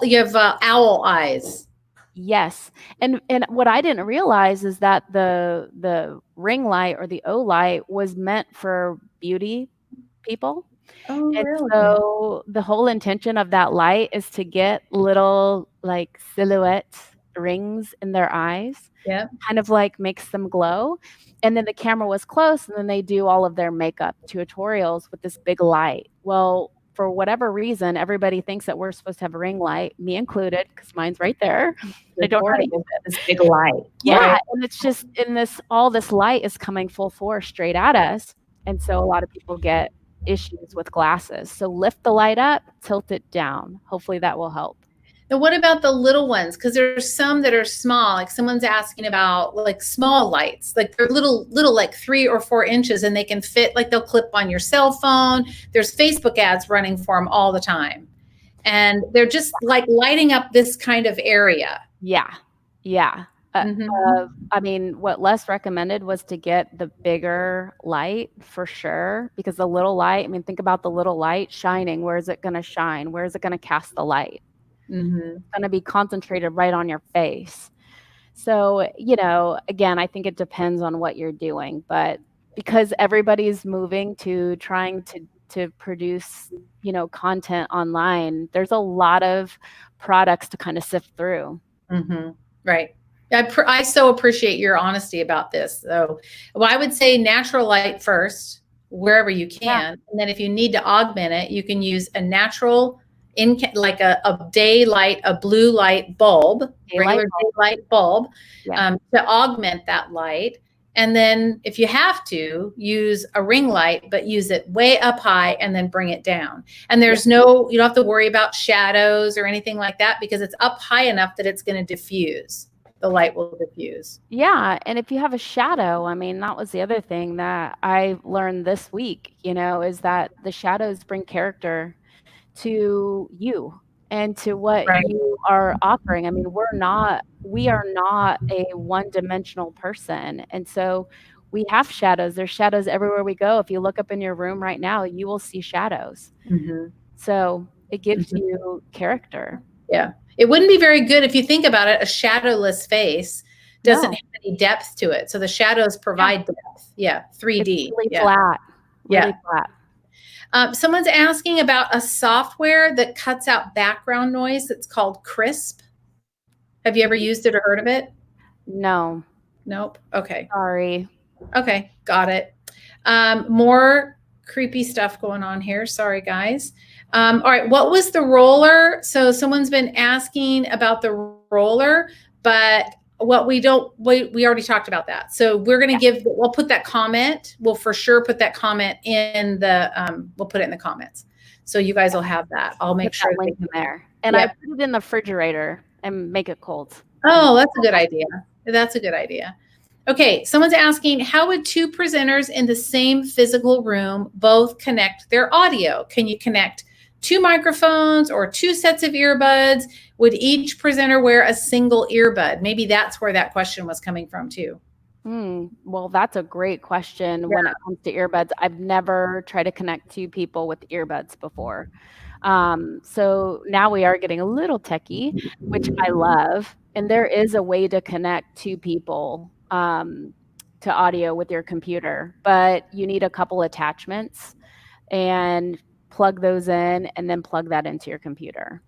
[SPEAKER 1] you have owl eyes.
[SPEAKER 2] Yes. And what I didn't realize is that the ring light or the O light was meant for beauty people.
[SPEAKER 1] Oh,
[SPEAKER 2] and
[SPEAKER 1] really?
[SPEAKER 2] So the whole intention of that light is to get little like silhouette rings in their eyes.
[SPEAKER 1] Yeah.
[SPEAKER 2] Kind of like makes them glow. And then the camera was close, and then they do all of their makeup tutorials with this big light. Well, for whatever reason, everybody thinks that we're supposed to have a ring light, me included, because mine's right there. I don't know how to use it.
[SPEAKER 1] This big light.
[SPEAKER 2] Yeah, and it's just all this light is coming full force straight at us. And so a lot of people get issues with glasses. So lift the light up, tilt it down. Hopefully that will help.
[SPEAKER 1] Now, what about the little ones? Because there's some that are small. Like someone's asking about like small lights, like they're little, like 3 or 4 inches, and they can fit, like they'll clip on your cell phone. There's Facebook ads running for them all the time. And they're just like lighting up this kind of area.
[SPEAKER 2] Yeah. I mean, what Les recommended was to get the bigger light for sure, because the little light, I mean, think about the little light shining. Where is it going to shine? Where is it going to cast the light? It's going to be concentrated right on your face. So, again, I think it depends on what you're doing, but because everybody's moving to trying to produce, content online, there's a lot of products to kind of sift through.
[SPEAKER 1] Right. I so appreciate your honesty about this. So, I would say natural light first, wherever you can. Yeah. And then if you need to augment it, you can use a natural, like a daylight, a blue light bulb, regular daylight bulb, to augment that light. And then if you have to, use a ring light, but use it way up high and then bring it down. And there's you don't have to worry about shadows or anything like that, because it's up high enough that it's going to diffuse. The light will diffuse.
[SPEAKER 2] Yeah. And if you have a shadow, I mean, that was the other thing that I learned this week, is that the shadows bring character to you and to what you are offering. I mean, we are not a one-dimensional person. And so we have shadows. There's shadows everywhere we go. If you look up in your room right now, you will see shadows. So it gives you character.
[SPEAKER 1] Yeah. It wouldn't be very good if you think about it. A shadowless face doesn't have any depth to it. So the shadows provide depth. Yeah. 3D.
[SPEAKER 2] It's really flat. Really
[SPEAKER 1] flat. Someone's asking about a software that cuts out background noise. That's called Crisp. Have you ever used it or heard of it?
[SPEAKER 2] No.
[SPEAKER 1] Nope. Okay.
[SPEAKER 2] Sorry.
[SPEAKER 1] Okay. Got it. More creepy stuff going on here. Sorry, guys. All right. What was the roller? So someone's been asking about the roller, but what we already talked about that. So we're going to we'll put that comment. We'll for sure put that comment in we'll put it in the comments. So you guys will have that. I'll make sure
[SPEAKER 2] link in there. And I put it in the refrigerator and make it cold.
[SPEAKER 1] Oh, that's a good idea. That's a good idea. Okay. Someone's asking, how would two presenters in the same physical room both connect their audio? Can you connect two microphones or two sets of earbuds? Would each presenter wear a single earbud? Maybe that's where that question was coming from too.
[SPEAKER 2] Well, that's a great question when it comes to earbuds. I've never tried to connect two people with earbuds before. So now we are getting a little techie, which I love. And there is a way to connect two people to audio with your computer, but you need a couple attachments and plug those in and then plug that into your computer.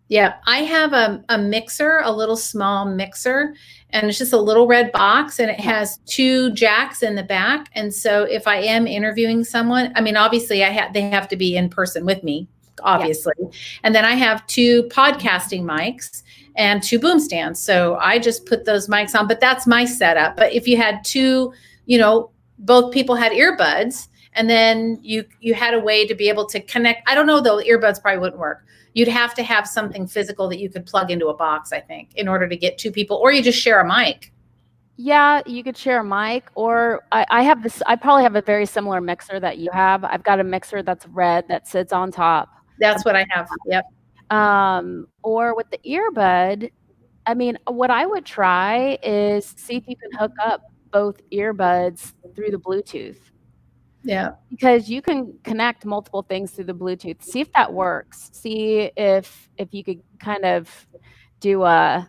[SPEAKER 1] Yeah, I have a mixer, a little small mixer, and it's just a little red box, and it has two jacks in the back. And so if I am interviewing someone, I mean, obviously they have to be in person with me, obviously. Yeah. And then I have two podcasting mics and two boom stands. So I just put those mics on, but that's my setup. But if you had two, both people had earbuds, and then you had a way to be able to connect. I don't know, though, earbuds probably wouldn't work. You'd have to have something physical that you could plug into a box, I think, in order to get two people, or you just share a mic.
[SPEAKER 2] Yeah, you could share a mic, or I probably have a very similar mixer that you have. I've got a mixer that's red that sits on top.
[SPEAKER 1] That's what I have. Yep.
[SPEAKER 2] Or with the earbud, I mean, what I would try is see if you can hook up both earbuds through the Bluetooth.
[SPEAKER 1] Yeah.
[SPEAKER 2] Because you can connect multiple things through the Bluetooth. See if that works. See if you could kind of do I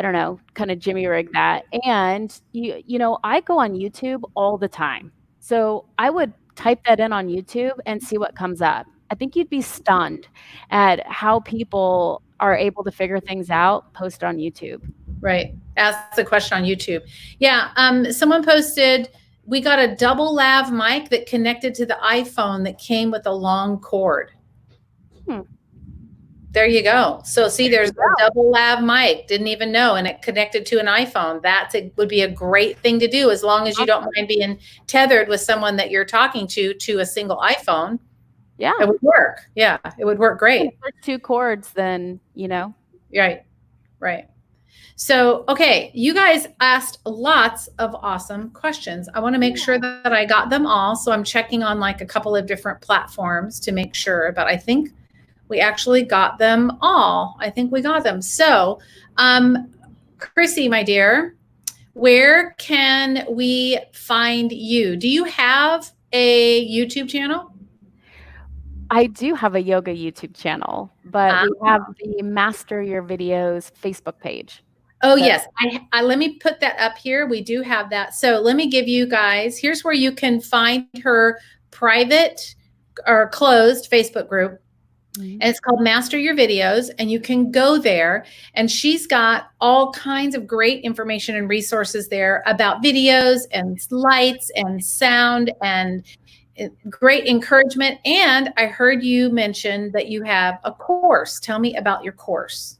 [SPEAKER 2] don't know, kind of jimmy rig that. And I go on YouTube all the time. So I would type that in on YouTube and see what comes up. I think you'd be stunned at how people are able to figure things out, post on YouTube.
[SPEAKER 1] Right. Ask the question on YouTube. Yeah. Someone posted, we got a double lav mic that connected to the iPhone that came with a long cord. There you go. So see, there's a double lav mic. Didn't even know. And it connected to an iPhone. Would be a great thing to do, as long as you don't mind being tethered with someone that you're talking to a single iPhone.
[SPEAKER 2] Yeah.
[SPEAKER 1] It would work. Yeah. It would work great.
[SPEAKER 2] If there's two cords, then,
[SPEAKER 1] Right. So, okay, you guys asked lots of awesome questions. I want to make sure that I got them all. So I'm checking on like a couple of different platforms to make sure, but I think we actually got them all. I think we got them. So Chrissy, my dear, where can we find you? Do you have a YouTube channel?
[SPEAKER 2] I do have a yoga YouTube channel, but we have the Master Your Videos Facebook page.
[SPEAKER 1] Oh, yes. I let me put that up here. We do have that. So let me give you guys, here's where you can find her private or closed Facebook group. And it's called Master Your Videos, and you can go there, and she's got all kinds of great information and resources there about videos and lights and sound and great encouragement. And I heard you mention that you have a course. Tell me about your course.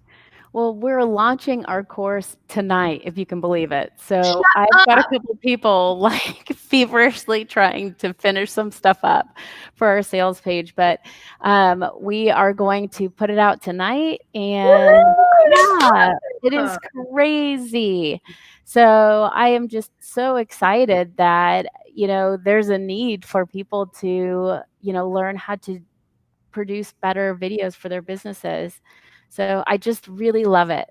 [SPEAKER 2] Well, we're launching our course tonight, if you can believe it. So I've got a couple of people like feverishly trying to finish some stuff up for our sales page, but we are going to put it out tonight, and yeah, it is crazy. So I am just so excited that, there's a need for people to, learn how to produce better videos for their businesses. So I just really love it.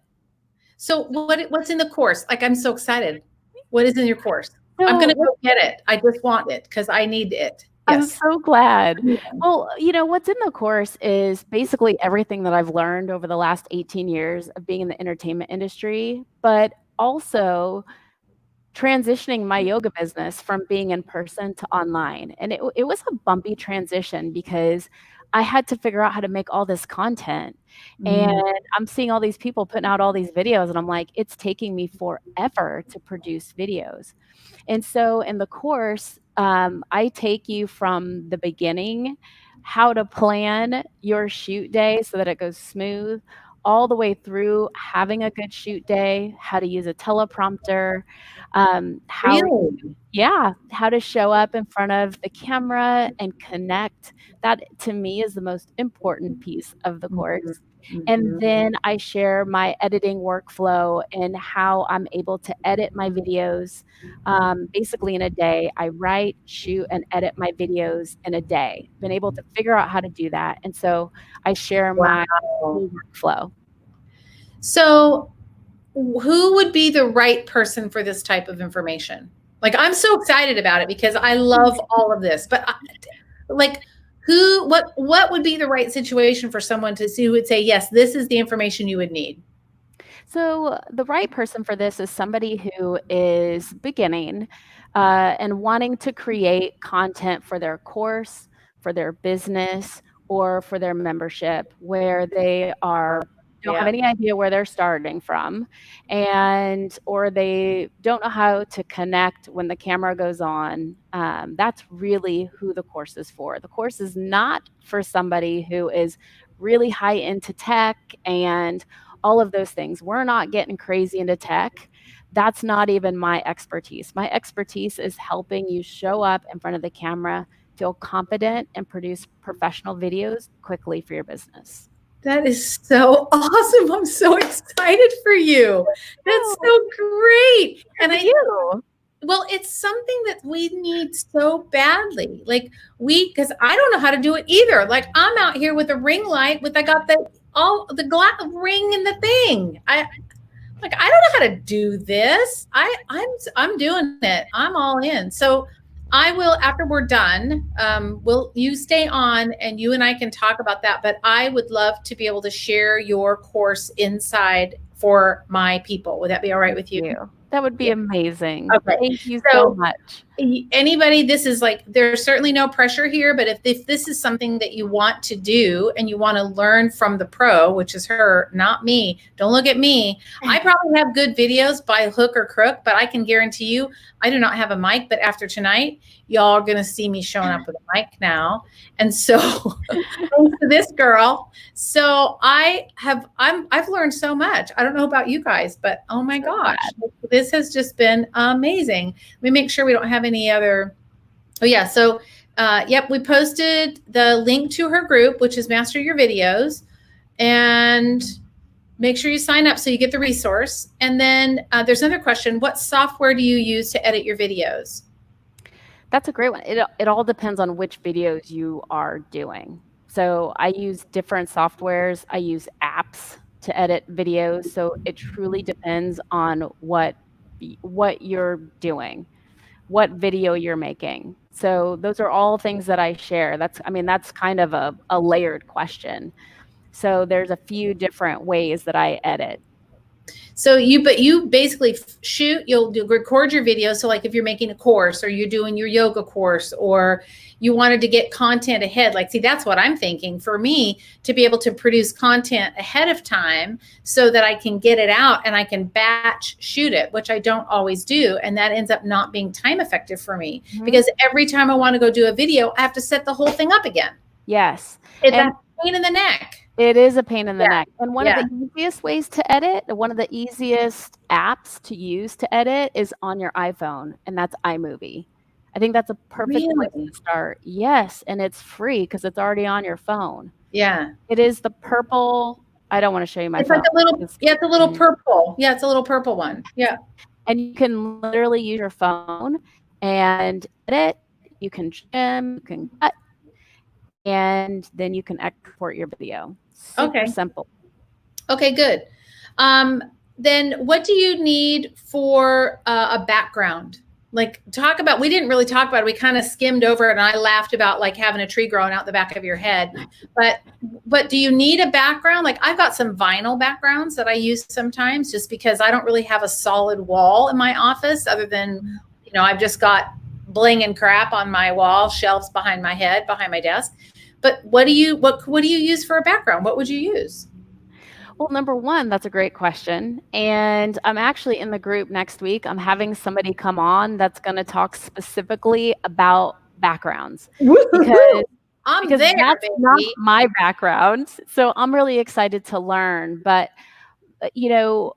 [SPEAKER 1] So what's in the course? Like, I'm so excited. What is in your course? I'm going to go get it. I just want it because I need it.
[SPEAKER 2] Yes. I'm so glad. Well, what's in the course is basically everything that I've learned over the last 18 years of being in the entertainment industry, but also transitioning my yoga business from being in person to online. And it was a bumpy transition because I had to figure out how to make all this content. And I'm seeing all these people putting out all these videos, and I'm like, it's taking me forever to produce videos. And so in the course, I take you from the beginning, how to plan your shoot day so that it goes smooth, all the way through having a good shoot day, how to use a teleprompter, how to show up in front of the camera and connect. That to me is the most important piece of the course. And then I share my editing workflow and how I'm able to edit my videos. Basically in a day, I write, shoot, and edit my videos in a day. Been able to figure out how to do that. And so I share my whole workflow.
[SPEAKER 1] So who would be the right person for this type of information? Like, I'm so excited about it because I love all of this, but what would be the right situation for someone to see who would say, yes, this is the information you would need?
[SPEAKER 2] So the right person for this is somebody who is beginning and wanting to create content for their course, for their business, or for their membership, where they don't have any idea where they're starting from, or they don't know how to connect when the camera goes on. That's really who the course is for. The course is not for somebody who is really high into tech and all of those things. We're not getting crazy into tech. That's not even my expertise. My expertise is helping you show up in front of the camera, feel confident, and produce professional videos quickly for your business.
[SPEAKER 1] That is so awesome. I'm so excited for you. That's so great. And well, it's something that we need so badly. Like because I don't know how to do it either. Like, I'm out here with a ring light I got the glass ring and the thing. I don't know how to do this. I'm doing it. I'm all in. So I will, after we're done, will you stay on and you and I can talk about that. But I would love to be able to share your course inside for my people. Would that be all right with you?
[SPEAKER 2] That would be amazing.
[SPEAKER 1] Okay.
[SPEAKER 2] Thank you so much.
[SPEAKER 1] Anybody, this is there's certainly no pressure here, but if this is something that you want to do and you want to learn from the pro, which is her, not me, don't look at me. I probably have good videos by hook or crook, but I can guarantee you, I do not have a mic, but after tonight, y'all are going to see me showing up with a mic now. And so thanks to this girl. So I've learned so much. I don't know about you guys, but oh my gosh, this has just been amazing. Let me make sure we don't have any other. Oh yeah. So, we posted the link to her group, which is Master Your Videos, and make sure you sign up so you get the resource. And then there's another question. What software do you use to edit your videos?
[SPEAKER 2] That's a great one. It all depends on which videos you are doing. So I use different softwares. I use apps to edit videos. So it truly depends on what you're doing, what video you're making. So those are all things that I share. That's kind of a layered question. So there's a few different ways that I edit.
[SPEAKER 1] So you basically shoot, you'll record your video. So like if you're making a course or you're doing your yoga course or you wanted to get content ahead, like, see, that's what I'm thinking for me, to be able to produce content ahead of time so that I can get it out and I can batch shoot it, which I don't always do. And that ends up not being time effective for me because every time I want to go do a video, I have to set the whole thing up again.
[SPEAKER 2] Yes.
[SPEAKER 1] It's a pain in the neck.
[SPEAKER 2] It is a pain in the neck. And one of the easiest ways to edit, one of the easiest apps to use to edit is on your iPhone, and that's iMovie. I think that's a perfect place to start. Yes, and it's free because it's already on your phone.
[SPEAKER 1] Yeah.
[SPEAKER 2] It is the purple. I don't want to show you my phone.
[SPEAKER 1] Like a little, it's a little purple. Yeah, it's a little purple one. Yeah.
[SPEAKER 2] And you can literally use your phone and edit. You can trim, you can cut, and then you can export your video. Super simple.
[SPEAKER 1] Okay, good. Then what do you need for a background? Like, we didn't really talk about it. We kind of skimmed over it and I laughed about like having a tree growing out the back of your head. But do you need a background? Like, I've got some vinyl backgrounds that I use sometimes just because I don't really have a solid wall in my office other than, I've just got bling and crap on my wall, shelves behind my head, behind my desk. But what do you use for a background? What would you use?
[SPEAKER 2] Well, number one, that's a great question. And I'm actually in the group next week. I'm having somebody come on that's going to talk specifically about backgrounds. Because that's not my background. So I'm really excited to learn. But,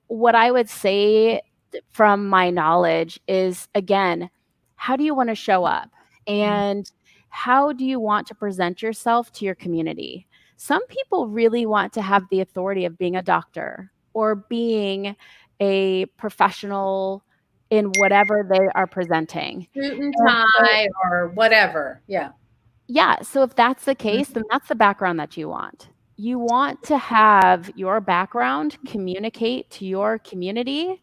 [SPEAKER 2] what I would say from my knowledge is, again, how do you want to show up? And how do you want to present yourself to your community? Some people really want to have the authority of being a doctor or being a professional in whatever they are presenting.
[SPEAKER 1] Suit and tie or whatever. Yeah.
[SPEAKER 2] Yeah. So if that's the case, then that's the background that you want. You want to have your background communicate to your community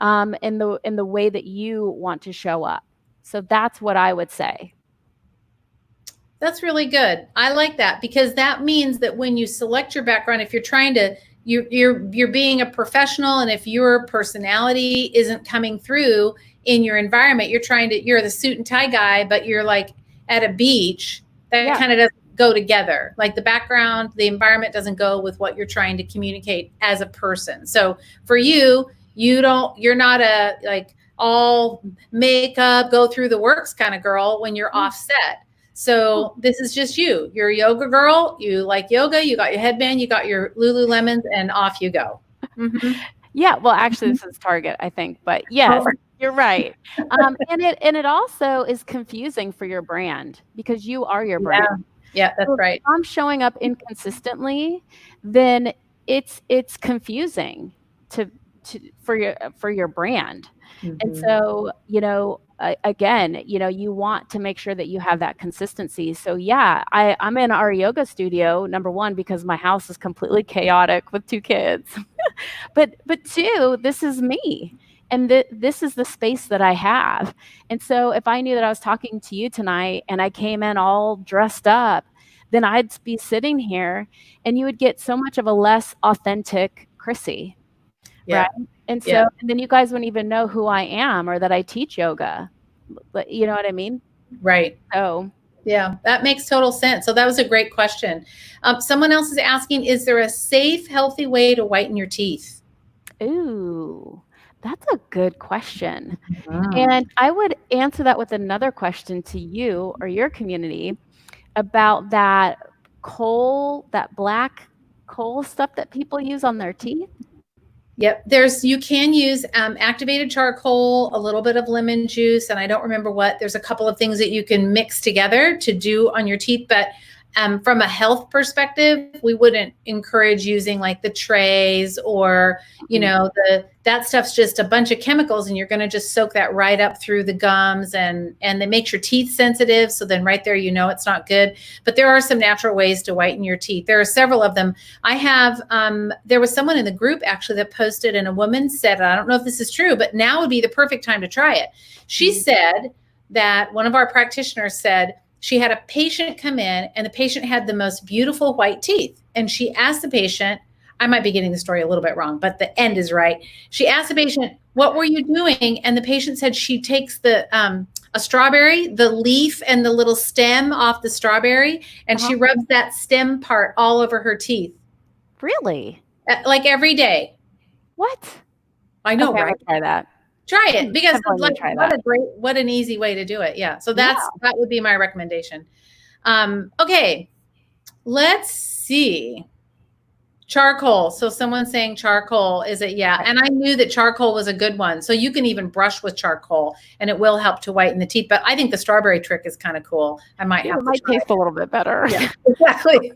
[SPEAKER 2] in the way that you want to show up. So that's what I would say.
[SPEAKER 1] That's really good. I like that because that means that when you select your background, if you're trying to, you're being a professional, and if your personality isn't coming through in your environment, you're the suit and tie guy, but you're like at a beach, that kind of doesn't go together. Like the background, the environment doesn't go with what you're trying to communicate as a person. So for you, you're not a like all makeup, go through the works kind of girl when you're offset. So this is just you. You're a yoga girl. You like yoga. You got your headband. You got your Lululemons, and off you go.
[SPEAKER 2] Yeah. Well, actually, this is Target, I think. But yes, you're right. And it also is confusing for your brand because you are your brand.
[SPEAKER 1] Yeah, that's right.
[SPEAKER 2] If I'm showing up inconsistently, then it's confusing for your brand. And so, again, you want to make sure that you have that consistency. So yeah, I'm in our yoga studio, number one, because my house is completely chaotic with 2 kids. but 2, this is me. And this is the space that I have. And so if I knew that I was talking to you tonight and I came in all dressed up, then I'd be sitting here and you would get so much of a less authentic Chrissy.
[SPEAKER 1] Yeah.
[SPEAKER 2] Right. And so and then you guys wouldn't even know who I am or that I teach yoga. But you know what I mean?
[SPEAKER 1] Right.
[SPEAKER 2] So
[SPEAKER 1] yeah, that makes total sense. So that was a great question. Someone else is asking, is there a safe, healthy way to whiten your teeth?
[SPEAKER 2] Ooh, that's a good question. And I would answer that with another question to you or your community about that black coal stuff that people use on their teeth.
[SPEAKER 1] Yep. You can use activated charcoal, a little bit of lemon juice, and I don't remember there's a couple of things that you can mix together to do on your teeth. But from a health perspective, we wouldn't encourage using like the trays or, you know, that stuff's just a bunch of chemicals and you're going to just soak that right up through the gums and it makes your teeth sensitive. So then right there, you know, it's not good, but there are some natural ways to whiten your teeth. There are several of them. I have, there was someone in the group actually that posted and a woman said, I don't know if this is true, but now would be the perfect time to try it. She said that one of our practitioners said, she had a patient come in and the patient had the most beautiful white teeth. And she asked the patient, I might be getting the story a little bit wrong, but the end is right. She asked the patient, what were you doing? And the patient said she takes the a strawberry, the leaf and the little stem off the strawberry, and she rubs that stem part all over her teeth.
[SPEAKER 2] Really?
[SPEAKER 1] Like every day.
[SPEAKER 2] What?
[SPEAKER 1] I know,
[SPEAKER 2] okay,
[SPEAKER 1] right?
[SPEAKER 2] I'll try that.
[SPEAKER 1] Try it because like, what an easy way to do it. Yeah. So that would be my recommendation. Okay. Let's see. Charcoal. So someone's saying charcoal. Is it? Yeah. And I knew that charcoal was a good one. So you can even brush with charcoal and it will help to whiten the teeth. But I think the strawberry trick is kind of cool. I might have
[SPEAKER 2] it might taste a little bit better.
[SPEAKER 1] Yeah, exactly.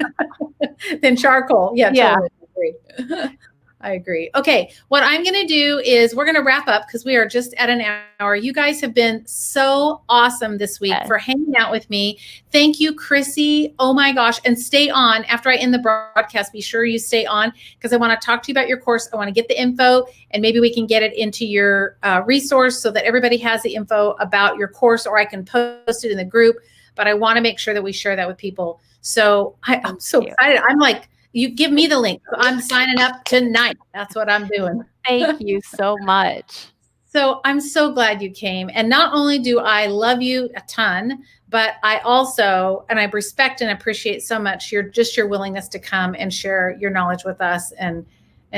[SPEAKER 1] Than charcoal. Yeah. Totally agree. I agree. Okay. What I'm going to do is we're going to wrap up because we are just at an hour. You guys have been so awesome this week for hanging out with me. Thank you, Chrissy. Oh my gosh. And stay on after I end the broadcast. Be sure you stay on because I want to talk to you about your course. I want to get the info and maybe we can get it into your resource so that everybody has the info about your course or I can post it in the group. But I want to make sure that we share that with people. So I'm so excited. I'm like, you give me the link. I'm signing up tonight. That's what I'm doing.
[SPEAKER 2] Thank you so much.
[SPEAKER 1] So I'm so glad you came. And not only do I love you a ton, but I also, and I respect and appreciate so much your willingness to come and share your knowledge with us and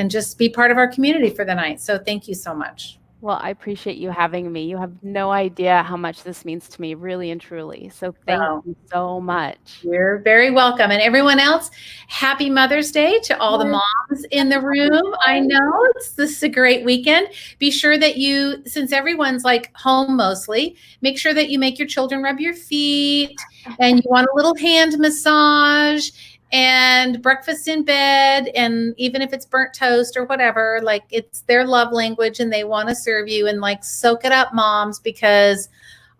[SPEAKER 1] just be part of our community for the night. So thank you so much.
[SPEAKER 2] Well, I appreciate you having me. You have no idea how much this means to me, really and truly. So thank you so much.
[SPEAKER 1] You're very welcome. And everyone else, happy Mother's Day to all the moms in the room. I know this is a great weekend. Be sure that you, since everyone's like home mostly, make sure that you make your children rub your feet and you want a little hand massage and breakfast in bed. And even if it's burnt toast or whatever, like it's their love language and they want to serve you and like soak it up, moms, because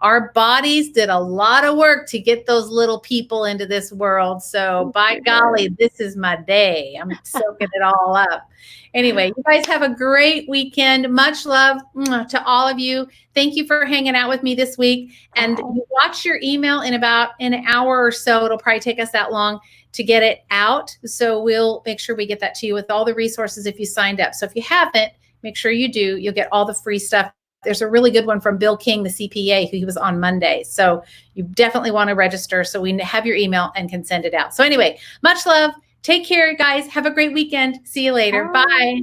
[SPEAKER 1] our bodies did a lot of work to get those little people into this world. So by golly, this is my day. I'm soaking it all up. Anyway, you guys have a great weekend. Much love to all of you. Thank you for hanging out with me this week. And watch your email in about an hour or so. It'll probably take us that long to get it out. So we'll make sure we get that to you with all the resources if you signed up. So if you haven't, make sure you do. You'll get all the free stuff. There's a really good one from Bill King, the CPA, who he was on Monday. So you definitely want to register so we have your email and can send it out. So anyway, much love. Take care, guys. Have a great weekend. See you later. Bye.